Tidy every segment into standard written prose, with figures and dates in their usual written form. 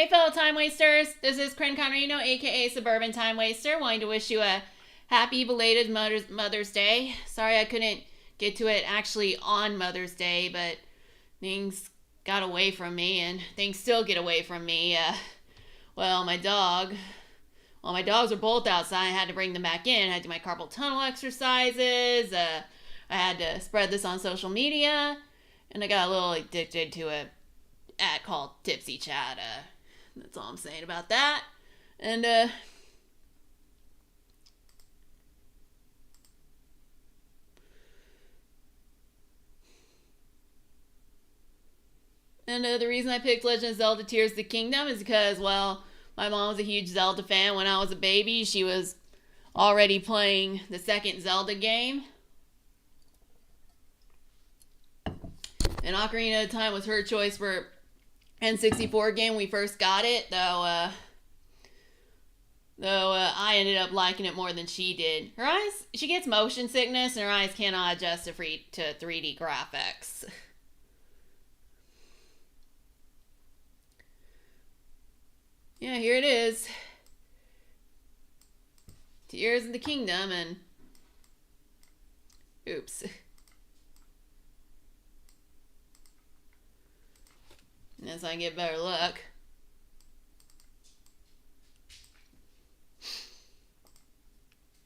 Hey fellow time wasters, this is Crin Conrino, aka Suburban Time Waster, wanting to wish you a happy belated Mother's Day. Sorry I couldn't get to it actually on Mother's Day, but things got away from me and things still get away from me. My dogs were both outside. I had to bring them back in. I had to do my carpal tunnel exercises. I had to spread this on social media, and I got a little addicted to a ad called Tipsy Chat. That's all I'm saying about that. And the reason I picked Legend of Zelda-Tears the Kingdom is because, well, my mom was a huge Zelda fan. When I was a baby, she was already playing the second Zelda game. And Ocarina of Time was her choice for N64 game when we first got it, though I ended up liking it more than she did. Her eyes, she gets motion sickness and her eyes cannot adjust to 3D graphics. Yeah, here it is. Tears in the Kingdom, and oops. As I get better look.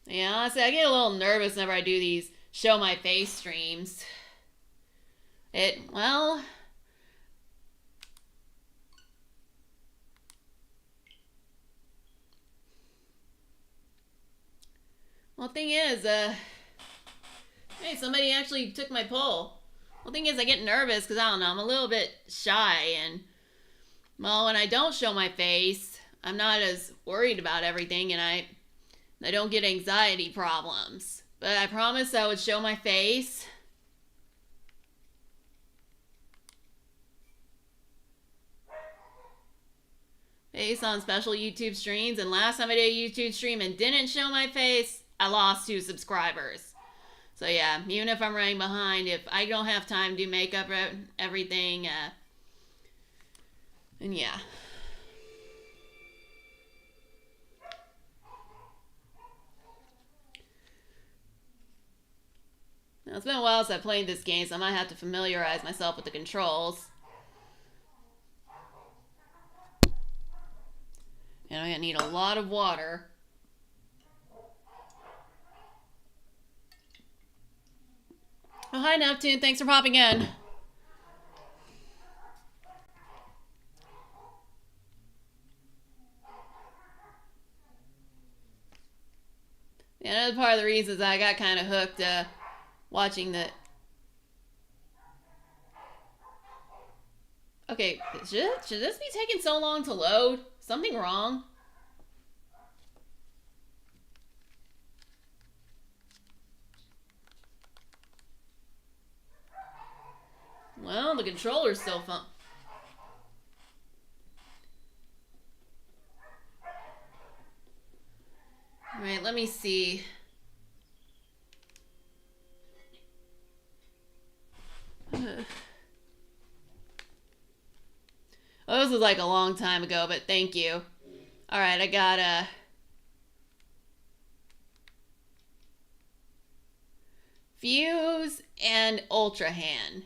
Yeah, honestly, I get a little nervous whenever I do these show my face streams. Well, thing is, hey, somebody actually took my poll. Well, thing is, I get nervous because, I don't know, I'm a little bit shy, and, well, when I don't show my face, I'm not as worried about everything, and I don't get anxiety problems. But I promised I would show my face. Face on special YouTube streams, and last time I did a YouTube stream and didn't show my face, I lost 2 subscribers. So yeah, even if I'm running behind, if I don't have time to do makeup, everything, and yeah. Now, it's been a while since I played this game, so I might have to familiarize myself with the controls. And I'm gonna need a lot of water. Oh, hi Neptune, thanks for popping in. Yeah, another part of the reason is I got kind of hooked watching the... Okay, should this be taking so long to load? Something wrong? Well, the controller's still fun. Alright, let me see. Oh, this was like a long time ago, but thank you. Alright, I got Fuse and Ultra Hand.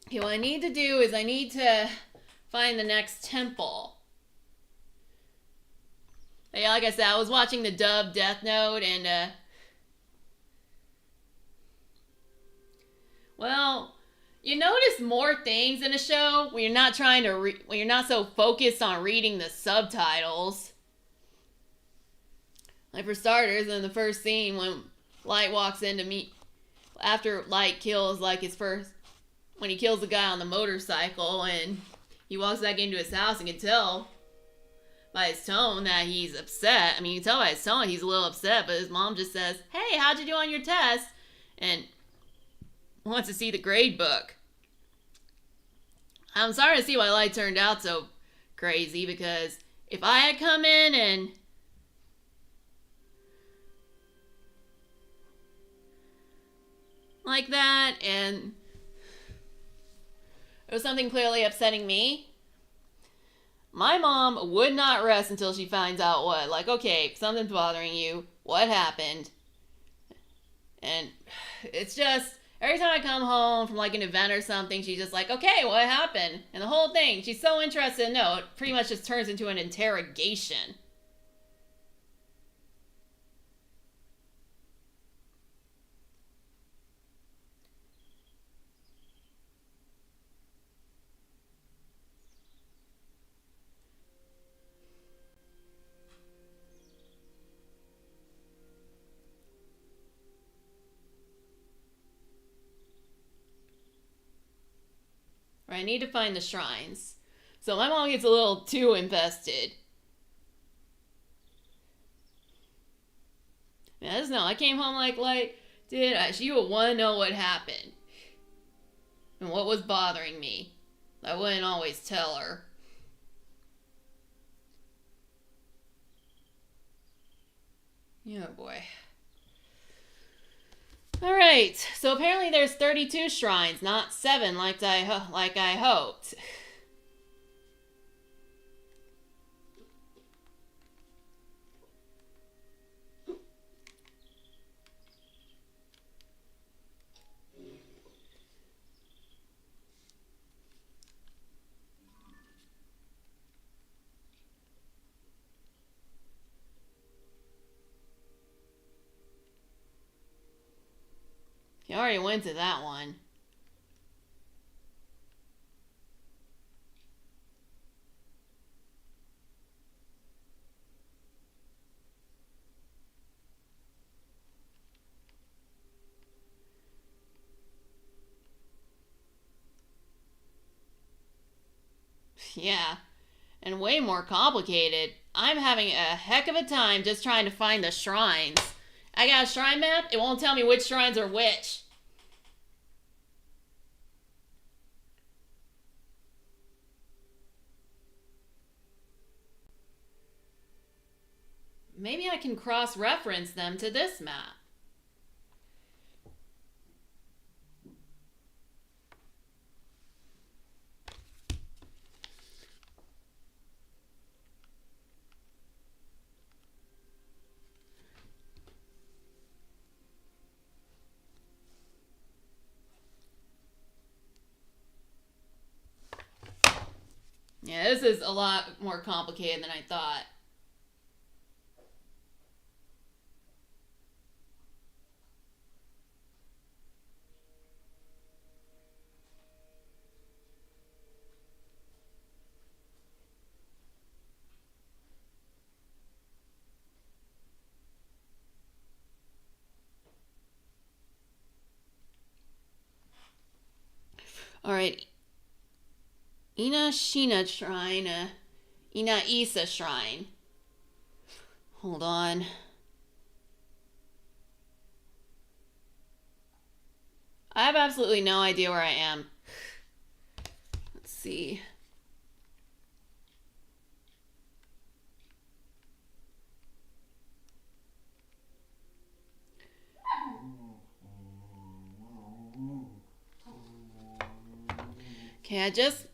Okay, what I need to do is I need to find the next temple. Yeah, like I said, I was watching the dub Death Note, and well, you notice more things in a show when you're not trying to when you're not so focused on reading the subtitles. Like for starters, in the first scene when Light walks in to meet after Light kills like his first, when he kills the guy on the motorcycle and he walks back into his house, and can tell by his tone that he's upset. I mean, you can tell by his tone he's a little upset, but his mom just says, "Hey, how'd you do on your test?" and wants to see the grade book. I'm sorry to see why Light turned out so crazy, because if I had come in and like that, and It was something clearly upsetting me. My mom would not rest until she finds out what. Like, okay, something's bothering you. What happened? And it's just every time I come home from like an event or something, she's just like, okay, what happened? And the whole thing, she's so interested to know, it pretty much just turns into an interrogation. Right, I need to find the shrines. So my mom gets a little too invested. I just know, I came home she would want to know what happened. And what was bothering me. I wouldn't always tell her. Oh boy. Alright, so apparently there's 32 shrines, not 7 like I hoped. You already went to that one. Yeah, and way more complicated. I'm having a heck of a time just trying to find the shrines. I got a shrine map, it won't tell me which shrines are which. Maybe I can cross-reference them to this map. Yeah, this is a lot more complicated than I thought. Alright. Ina Shina Shrine. Ina Isa Shrine. Hold on. I have absolutely no idea where I am. Let's see. Okay, I just...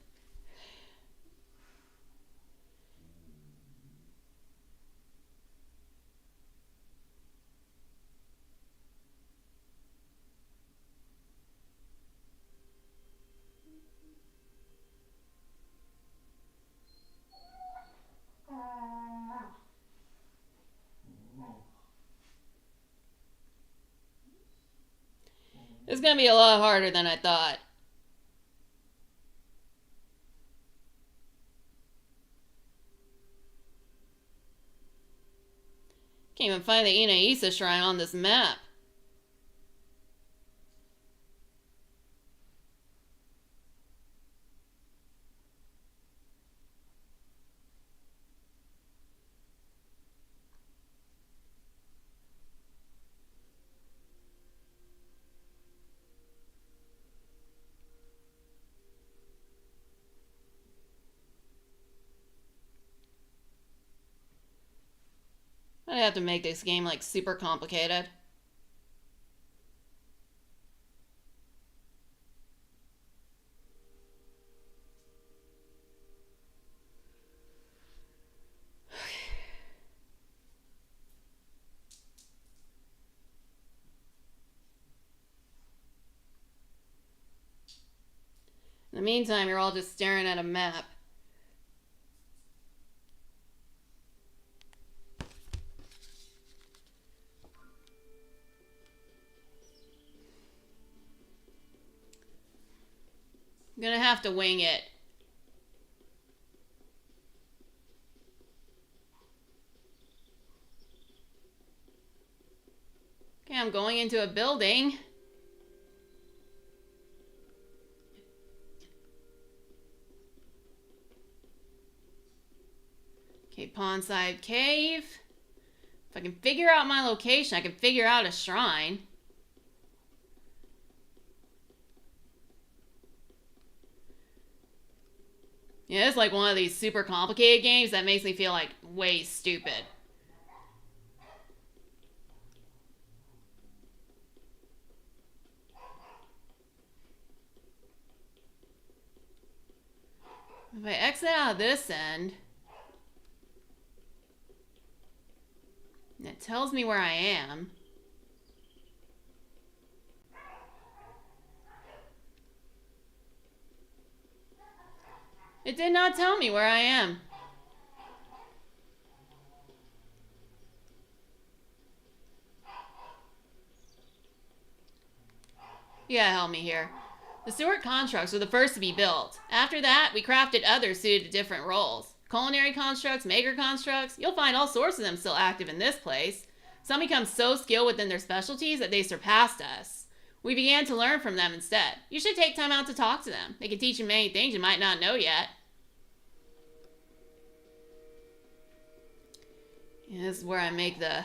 It's gonna be a lot harder than I thought. Can't even find the Ina Isa Shrine on this map. I have to make this game like super complicated. In the meantime, you're all just staring at a map. I'm gonna have to wing it. Okay, I'm going into a building. Okay, Pondside Cave. If I can figure out my location, I can figure out a shrine. Yeah, it's like one of these super complicated games that makes me feel like way stupid. If I exit out of this end, and it tells me where I am. It did not tell me where I am. Yeah, help me here. The sewer constructs were the first to be built. After that, we crafted others suited to different roles. Culinary constructs, maker constructs, you'll find all sorts of them still active in this place. Some become so skilled within their specialties that they surpassed us. We began to learn from them instead. You should take time out to talk to them. They can teach you many things you might not know yet. Yeah, this is where I make the...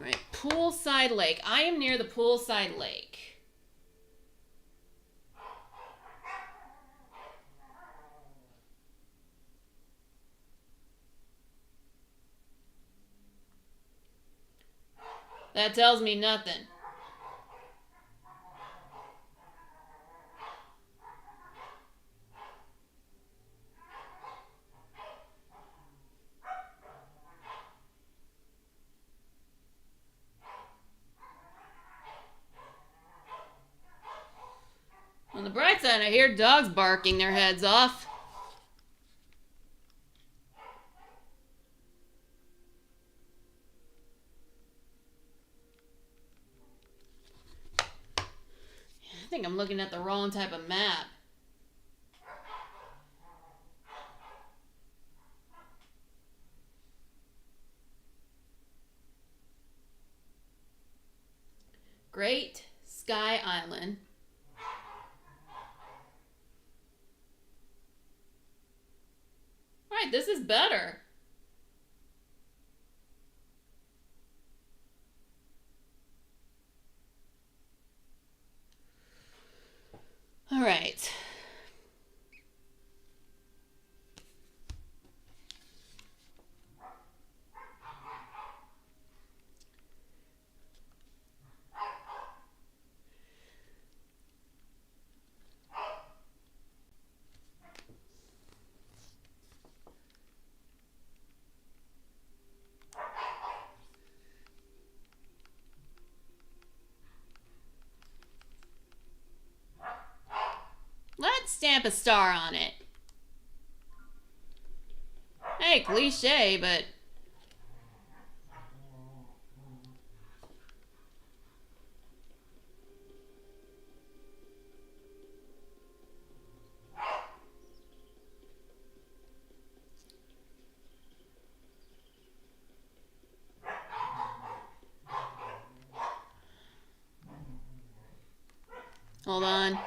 Right, poolside lake. I am near the poolside lake. That tells me nothing. On the bright side, I hear dogs barking their heads off. I think I'm looking at the wrong type of map. Great Sky Island. Alright, this is better. Alright. Let's stamp a star on it. Hey, cliche, but... Hold on.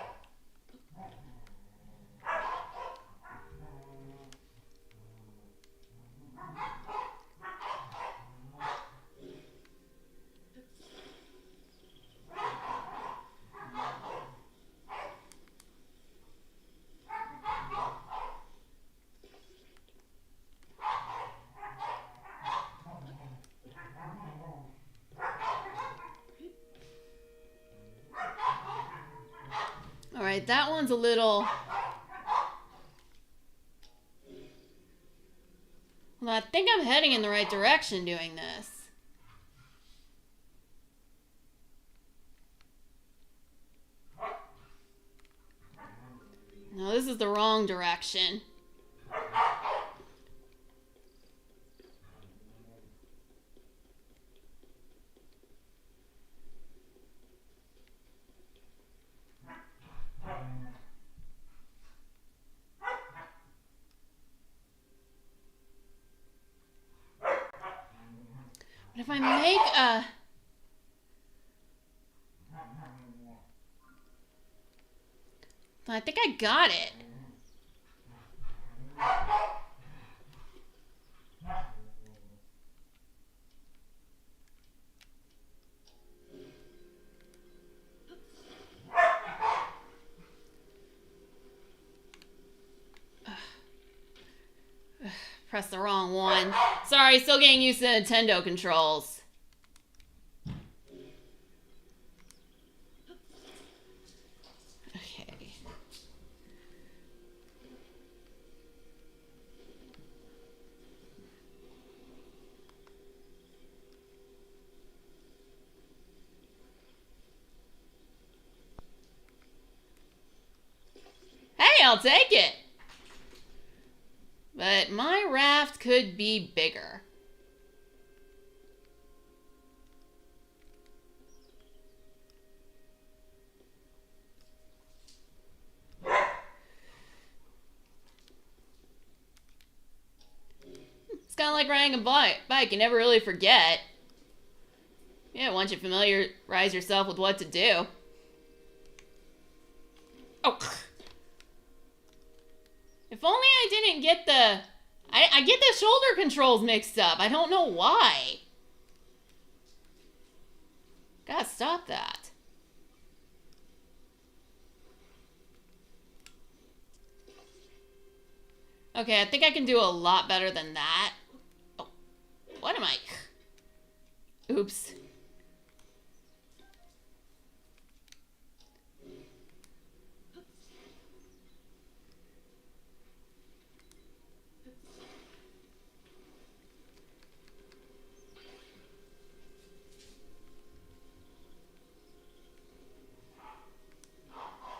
Alright, that one's a little Well, I think I'm heading in the right direction doing this. No, this is the wrong direction. But if I make a... I think I got it. Press the wrong one. Sorry, still getting used to Nintendo controls. Okay. Hey, I'll take it. But my raft could be bigger. It's kind of like riding a bike. You never really forget. Yeah, once you familiarize yourself with what to do. Oh. If only I didn't get the... I get the shoulder controls mixed up. I don't know why. Gotta stop that. Okay, I think I can do a lot better than that. Oh, what am I... Oops.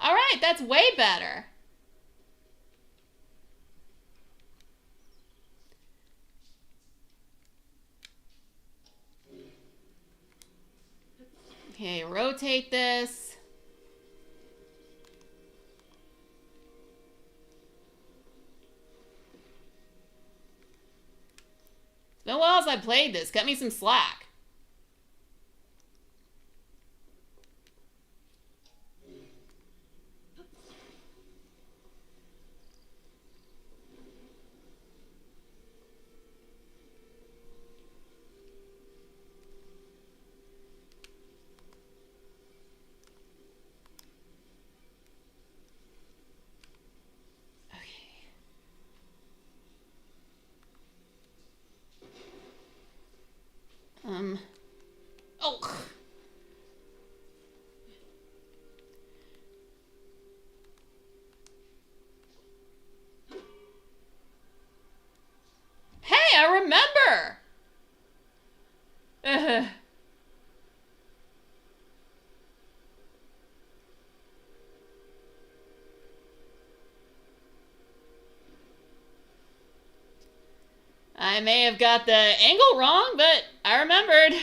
All right, that's way better. Okay, rotate this. It's been a while since I played this. Cut me some slack. Oh. Hey, I remember. I may have got the angle wrong, but I remembered.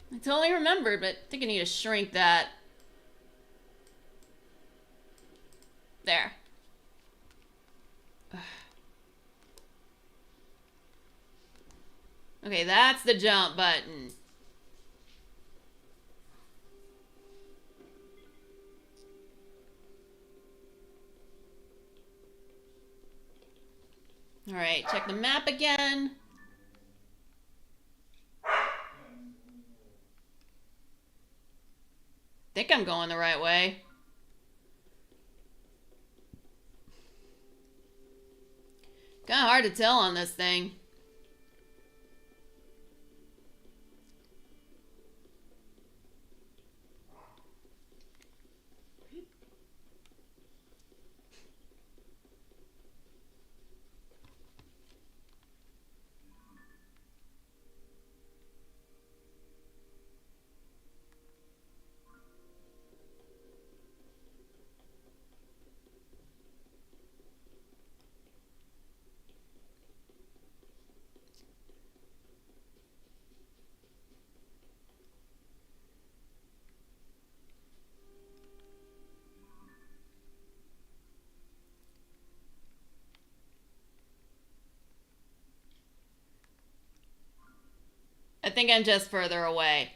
I totally remembered, but I think I need to shrink that. There. Okay, that's the jump button. All right, check the map again. Think I'm going the right way. Kind of hard to tell on this thing. I think I'm just further away.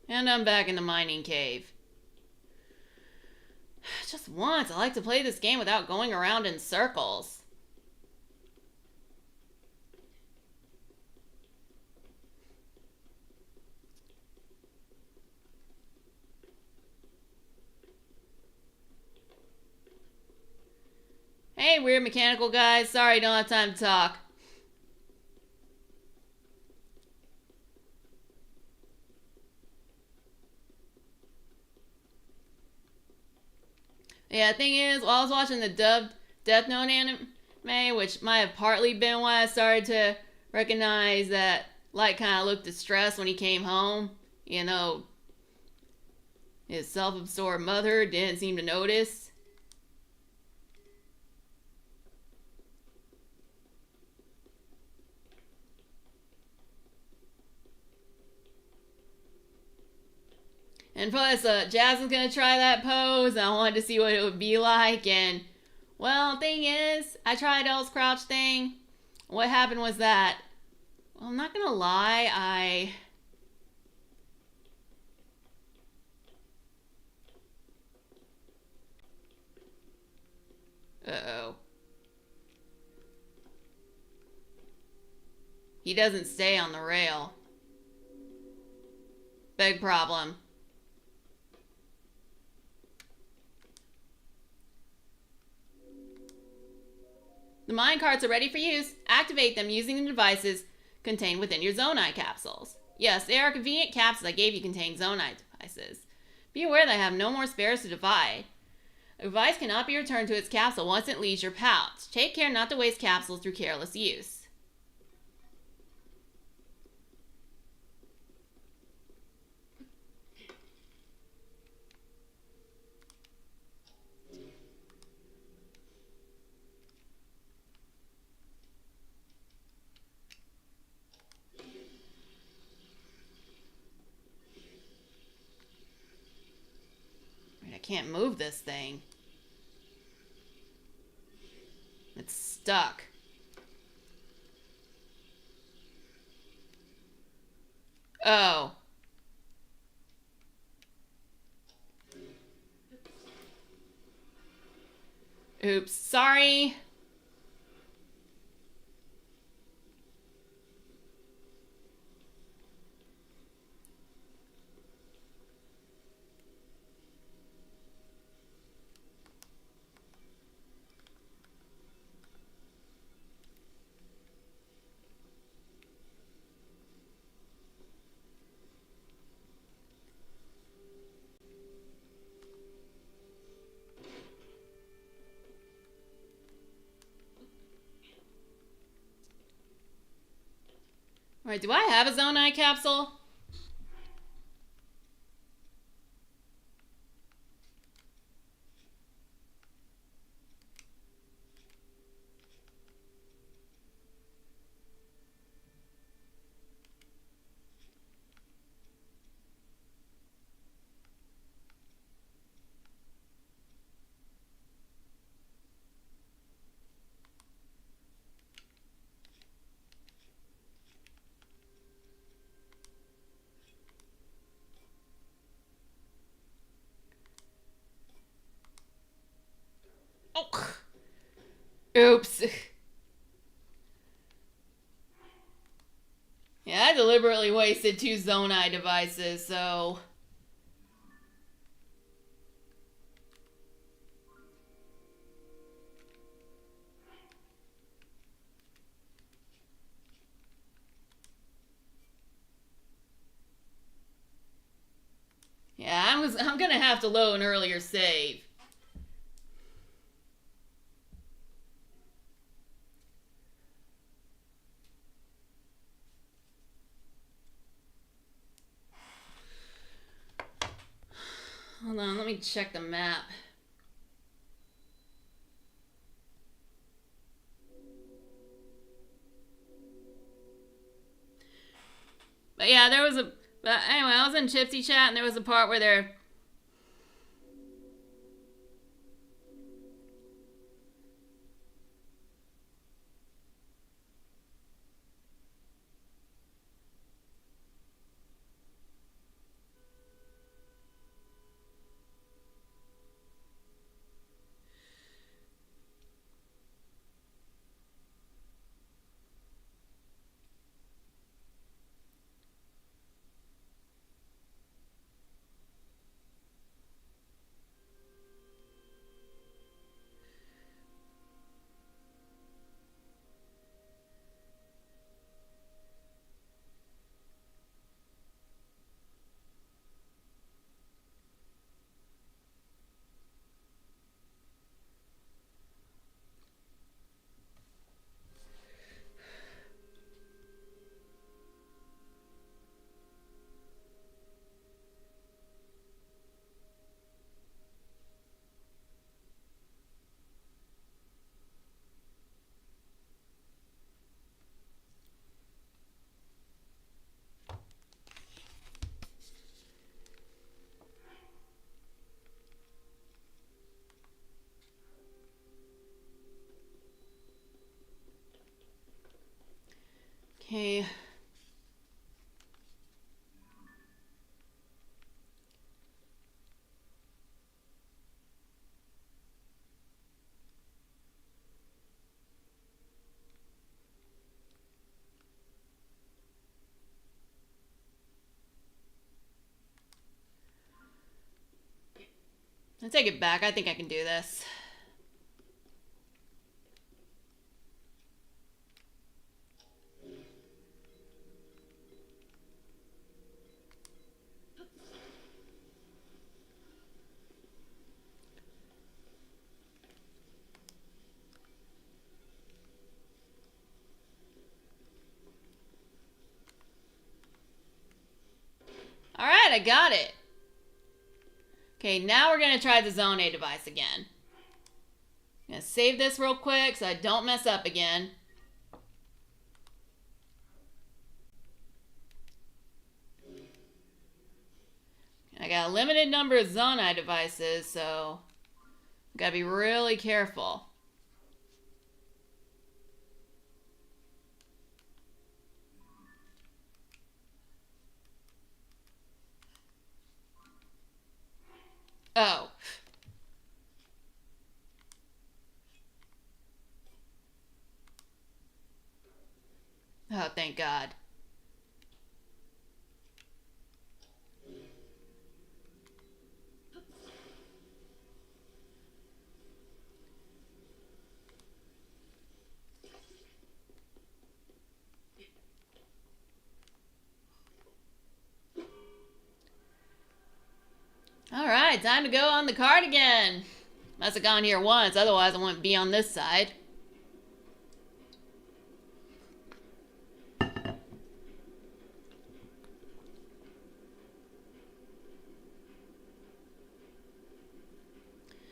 And I'm back in the mining cave. Just once, I like to play this game without going around in circles. Hey, weird mechanical guys. Sorry, don't have time to talk. Yeah, the thing is, while I was watching the dubbed Death Note anime, which might have partly been why I started to recognize that Light kind of looked distressed when he came home. You know, his self-absorbed mother didn't seem to notice. And plus, Jasmine's gonna try that pose, and I wanted to see what it would be like, and, well, thing is, I tried Elle's crouch thing. What happened was that, well, I'm not gonna lie, Uh-oh. He doesn't stay on the rail. Big problem. The mine carts are ready for use. Activate them using the devices contained within your Zonai capsules. Yes, they are convenient capsules I gave you contain Zonai devices. Be aware that I have no more spares to divide. A device cannot be returned to its capsule once it leaves your pouch. Take care not to waste capsules through careless use. I can't move this thing. It's stuck. Oh. Oops, sorry. Alright, do I have a Zonai capsule? Oh. Oops. Yeah, I deliberately wasted 2 Zonai devices, so... Yeah, I'm gonna have to load an earlier save. Hold on, let me check the map. But yeah, there was a... But anyway, I was in Chipsy chat, and there was a part where they're Okay. I take it back. I think I can do this. All right, I got it. Okay, now we're going to try the Zone A device again. I'm going to save this real quick so I don't mess up again. I got a limited number of Zone A devices, so I've got to be really careful. Oh. Oh, thank God. All right, time to go on the card again. Must have gone here once, otherwise I wouldn't be on this side.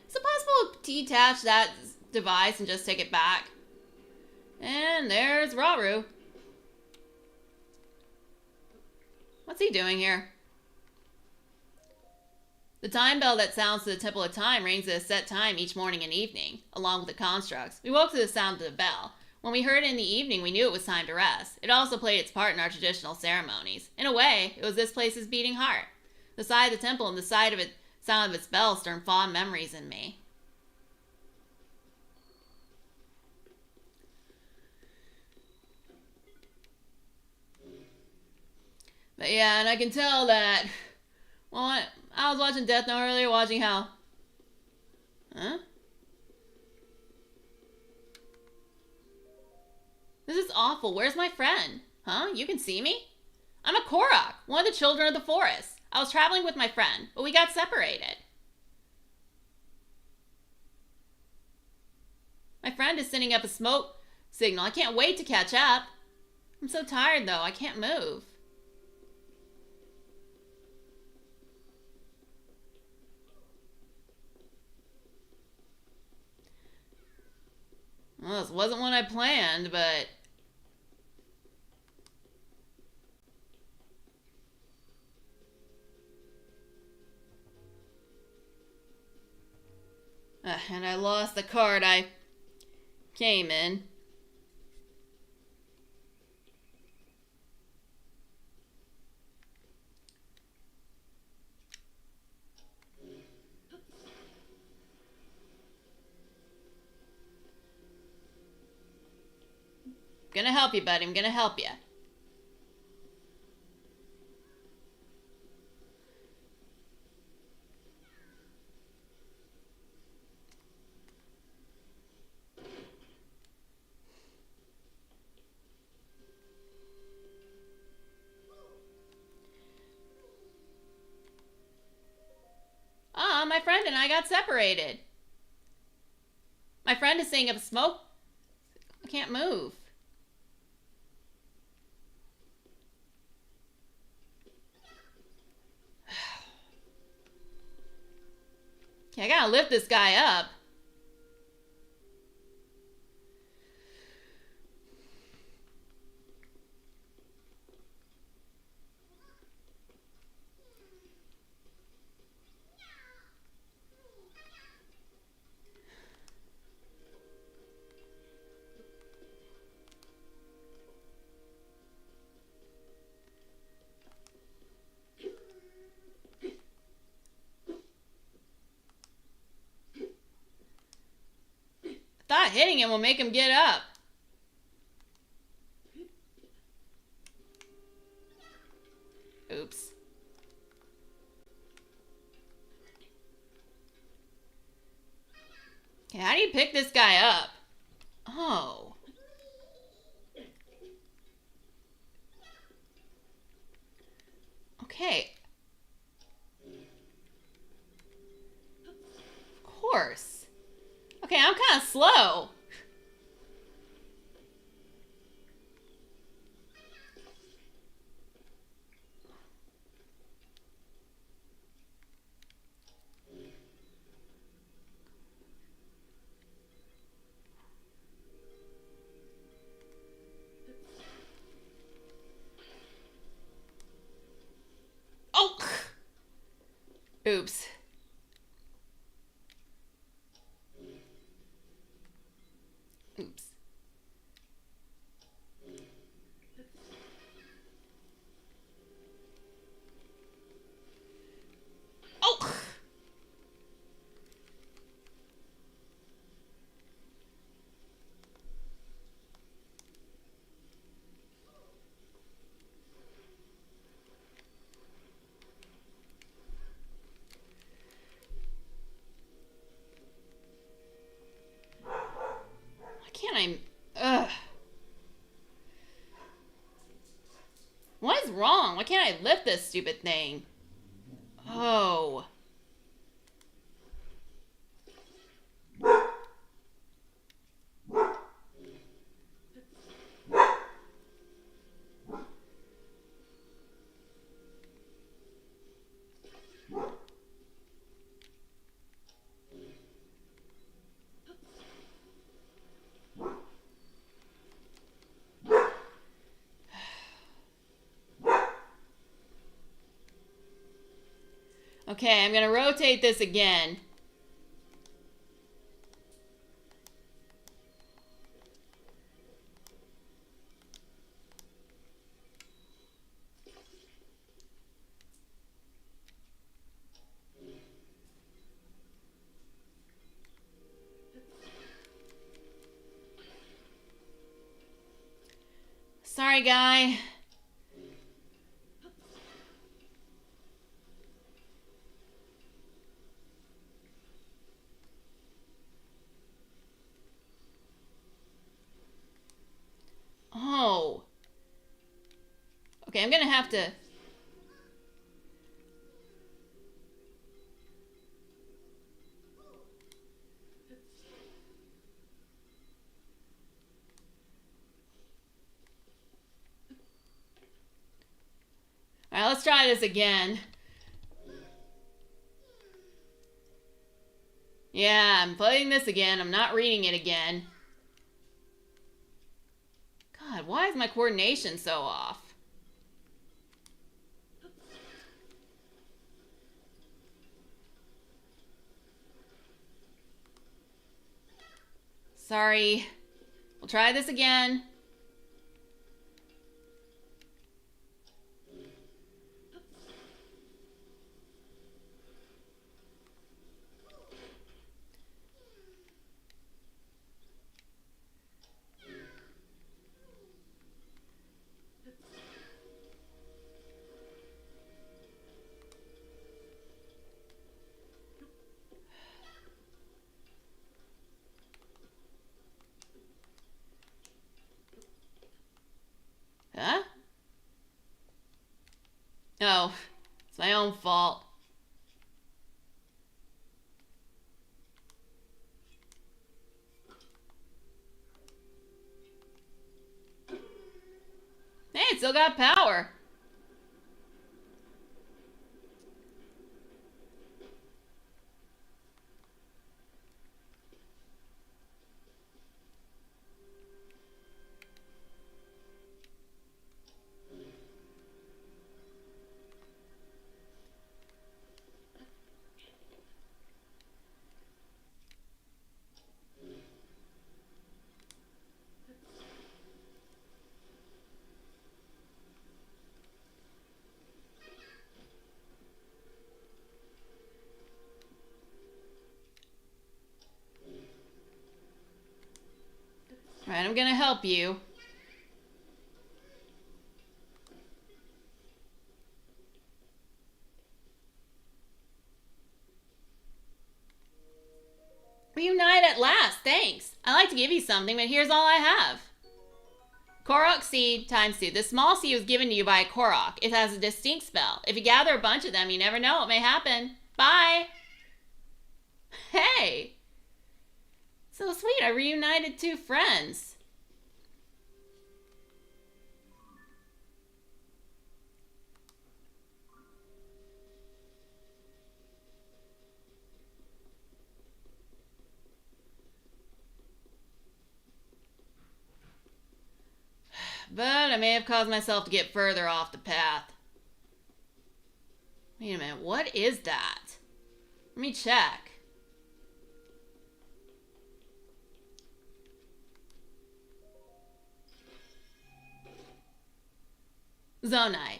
Is it possible to detach that device and just take it back? And there's Raru. What's he doing here? The time bell that sounds to the Temple of Time rings at a set time each morning and evening, along with the constructs. We woke to the sound of the bell. When we heard it in the evening, we knew it was time to rest. It also played its part in our traditional ceremonies. In a way, it was this place's beating heart. The side of the temple and the sound of its bell stirred fond memories in me. But yeah, and I can tell that, well, I was watching Death Note earlier, watching how... Huh? This is awful. Where's my friend? Huh? You can see me? I'm a Korok, one of the children of the forest. I was traveling with my friend, but we got separated. My friend is sending up a smoke signal. I can't wait to catch up. I'm so tired, though. I can't move. Well, this wasn't what I planned, but... and I lost the card I came in. I'm gonna help you, buddy. I'm gonna help you. My friend and I got separated. My friend is saying up smoke. I can't move. Okay, I gotta lift this guy up. hitting him will make him get up. Oops. Okay, how do you pick this guy up? Oh. Okay. Of course. Okay, I'm kind of slow. Oh! Oops. Oops. Oh! Why can't I... Ugh. What is wrong? Why can't I lift this stupid thing? Oh. Okay, I'm gonna rotate this again. Sorry, guy. Oh. Okay, I'm gonna have to... Alright, let's try this again. Yeah, I'm playing this again. I'm not reading it again. God, why is my coordination so off? Sorry. We'll try this again. Huh? Oh, it's my own fault. Hey, it still got power. gonna help you. Reunite at last, thanks. I'd like to give you something, but here's all I have. Korok seed times 2. This small seed was given to you by a Korok. It has a distinct spell. If you gather a bunch of them, you never know what may happen. Bye! Hey! So sweet, I reunited 2 friends. But I may have caused myself to get further off the path. Wait a minute, what is that? Let me check. Zonite.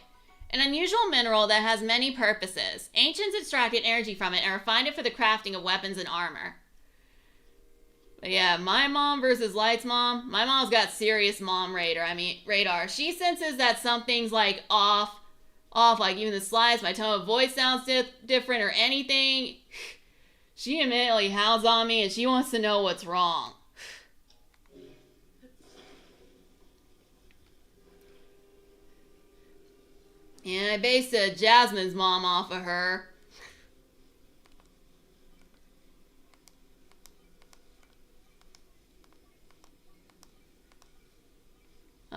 An unusual mineral that has many purposes. Ancients extracted energy from it and refined it for the crafting of weapons and armor. But yeah, my mom versus Light's mom. My mom's got serious mom radar. She senses that something's like off, like even the slightest, my tone of voice sounds different or anything. She immediately howls on me and she wants to know what's wrong. And I based Jasmine's mom off of her.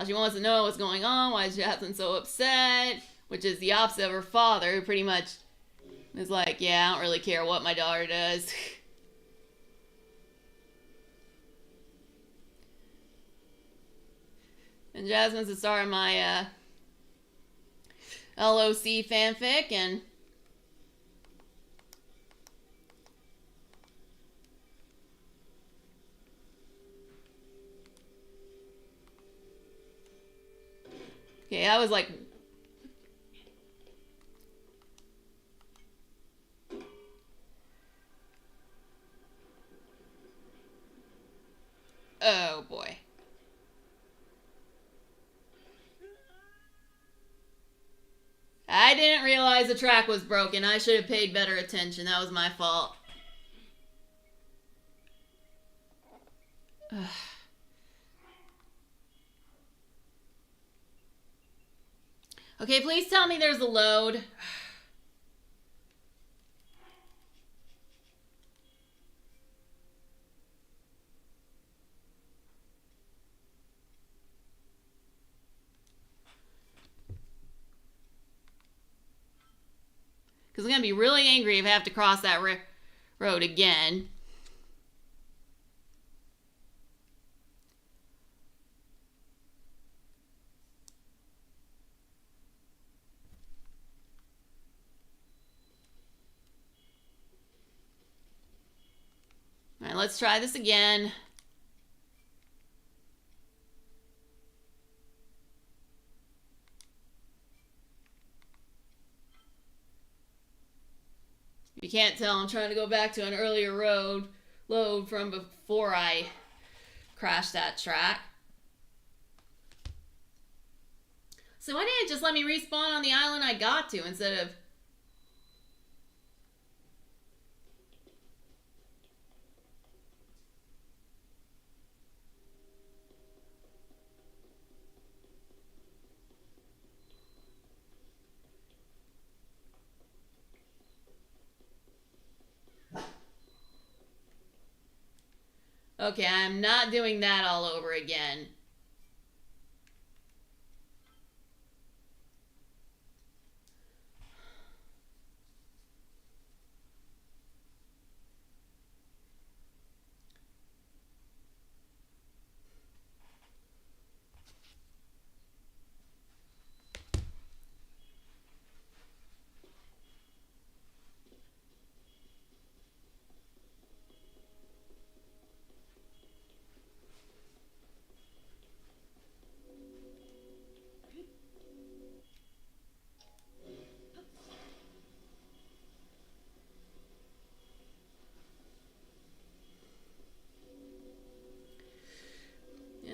She wants to know what's going on, why is Jasmine so upset, which is the opposite of her father, who pretty much is like, yeah, I don't really care what my daughter does. And Jasmine's the star of my LOC fanfic, and okay, I was like, oh boy. I didn't realize the track was broken. I should have paid better attention. That was my fault. Ugh. Okay, please tell me there's a load. Because I'm going to be really angry if I have to cross that road again. Alright, let's try this again. You can't tell, I'm trying to go back to an earlier load from before I crashed that track. So why didn't it just let me respawn on the island I got to instead of... Okay, I'm not doing that all over again.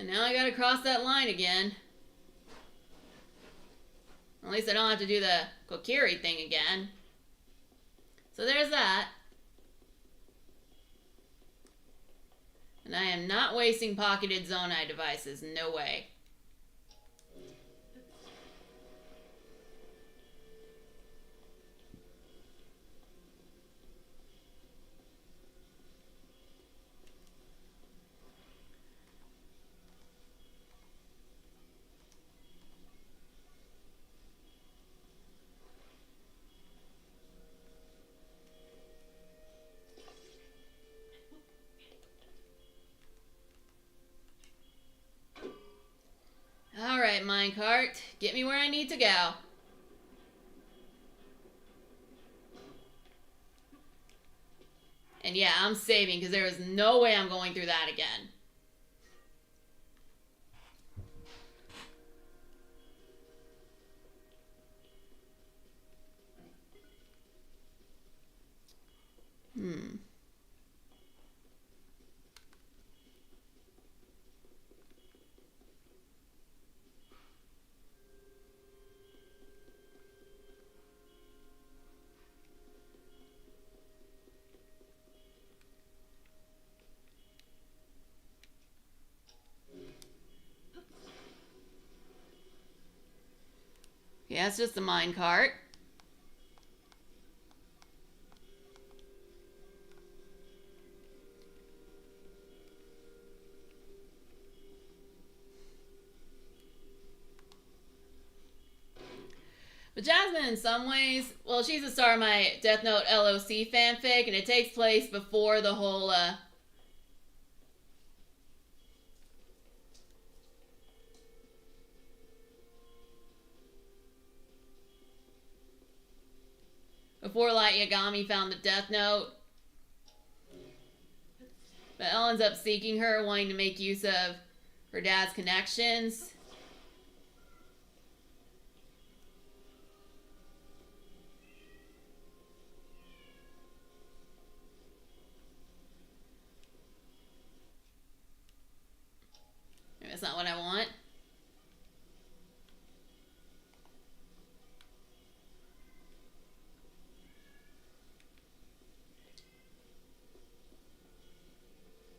And now I gotta cross that line again. At least I don't have to do the Kokiri thing again. So there's that. And I am not wasting pocketed Zonai devices. No way. Alright, minecart. Get me where I need to go. And yeah, I'm saving because there is no way I'm going through that again. Yeah, it's just a minecart. But Jasmine, in some ways, well, she's the star of my Death Note LOC fanfic, and it takes place before the whole, before Light Yagami found the Death Note. But Elle ends up seeking her, wanting to make use of her dad's connections. Maybe that's not what I want.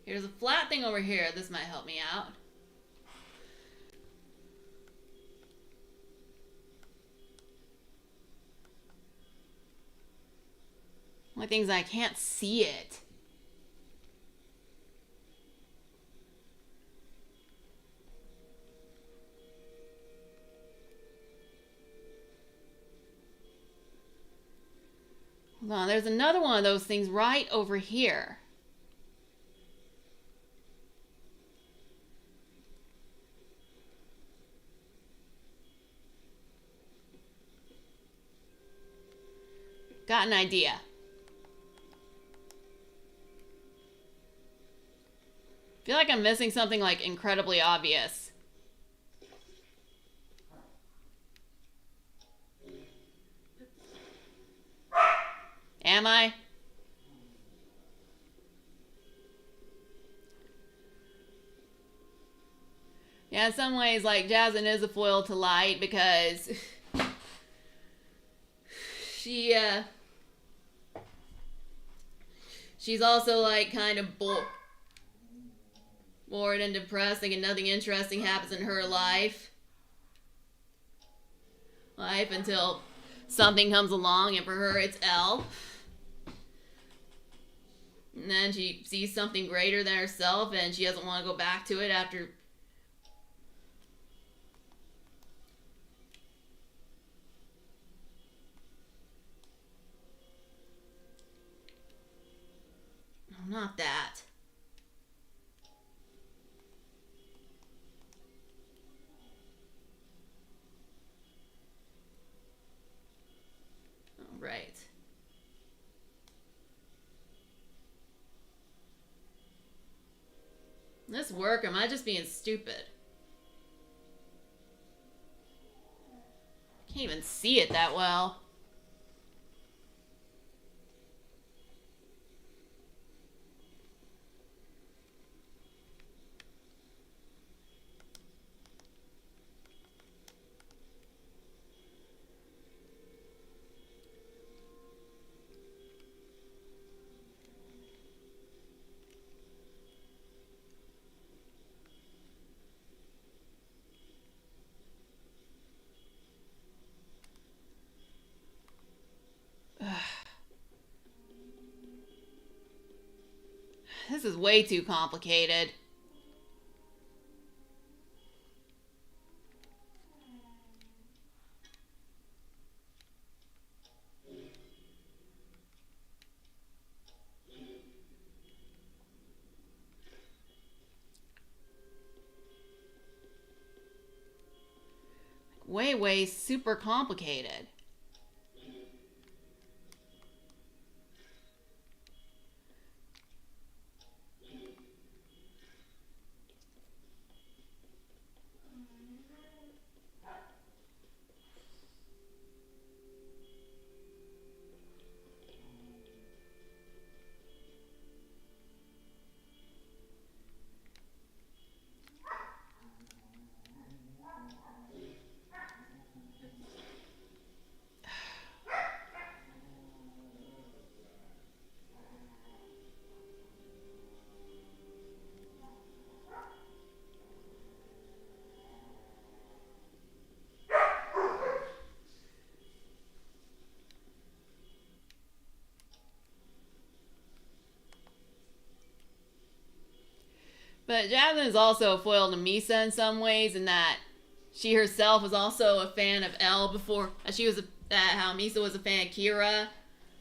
Here's a flat thing over here. This might help me out. Only things I can't see it. Hold on, there's another one of those things right over here. Got an idea. Feel like I'm missing something like incredibly obvious. Am I? Yeah, in some ways, like, Jasmine is a foil to Light because she's also, like, kind of bored and depressing and nothing interesting happens in her life until something comes along, and for her it's Elle. And then she sees something greater than herself and she doesn't want to go back to it after. No, not that. All right. This work, or am I just being stupid? Can't even see it that well. This is way too complicated. Way super complicated. But Jasmine is also a foil to Misa in some ways, in that she herself was also a fan of L before. She was how Misa was a fan of Kira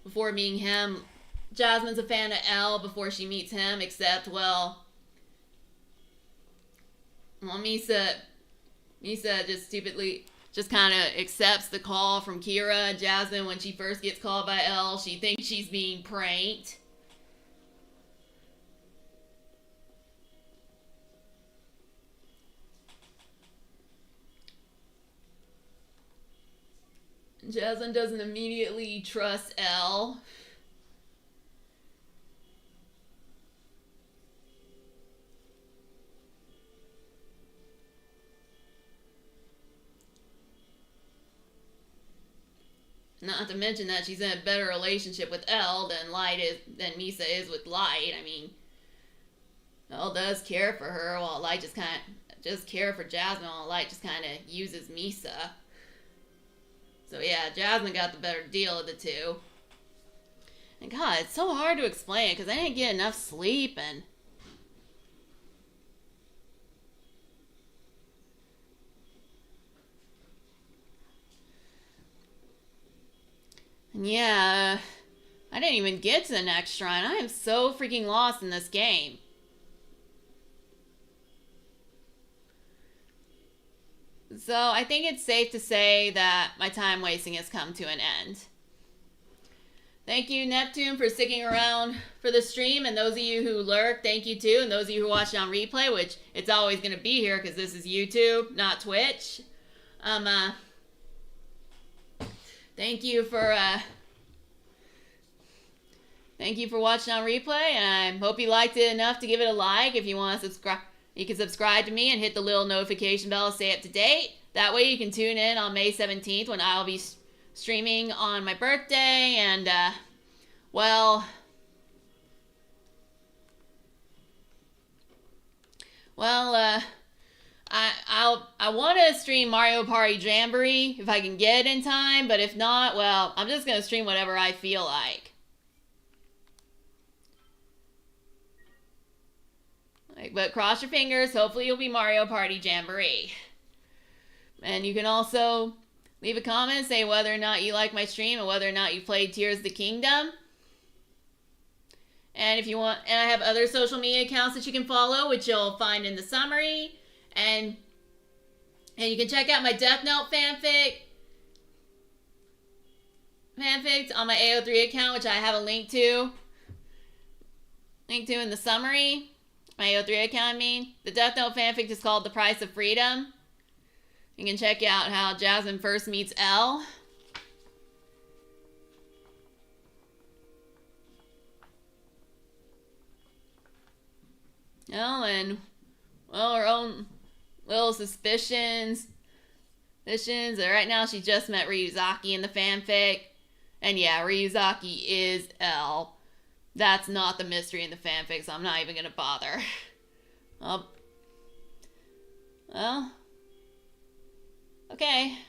before meeting him. Jasmine's a fan of L before she meets him, except Misa just stupidly just kind of accepts the call from Kira. Jasmine, when she first gets called by L, she thinks she's being pranked. Jasmine doesn't immediately trust L. Not to mention that she's in a better relationship with L than Misa is with Light. I mean, L does care for her, while Light just care for Jasmine, while Light just kind of uses Misa. So yeah, Jasmine got the better deal of the two. And God, it's so hard to explain because I didn't get enough sleep and... Yeah, I didn't even get to the next shrine. I am so freaking lost in this game. So I think it's safe to say that my time wasting has come to an end. Thank you, Neptune, for sticking around for the stream. And those of you who lurk, thank you too. And those of you who watch on replay, which it's always going to be here because this is YouTube, not Twitch. Thank you for watching on replay, and I hope you liked it enough to give it a like. If you want to subscribe, you can subscribe to me and hit the little notification bell to stay up to date. That way you can tune in on May 17th when I'll be streaming on my birthday, and I want to stream Mario Party Jamboree if I can get it in time, but if not, well, I'm just going to stream whatever I feel like. But cross your fingers, hopefully you'll be Mario Party Jamboree. And you can also leave a comment, say whether or not you like my stream and whether or not you played Tears of the Kingdom. And if you want, and I have other social media accounts that you can follow, which you'll find in the summary. And you can check out my Death Note fanfics on my AO3 account, which I have a link to in the summary. My AO3 account, I mean. The Death Note fanfic is called The Price of Freedom. You can check out how Jasmine first meets L. Oh, and, well, her own little suspicions. Right now she just met Ryuzaki in the fanfic. And yeah, Ryuzaki is L. That's not the mystery in the fanfic, so I'm not even gonna bother. Well, okay.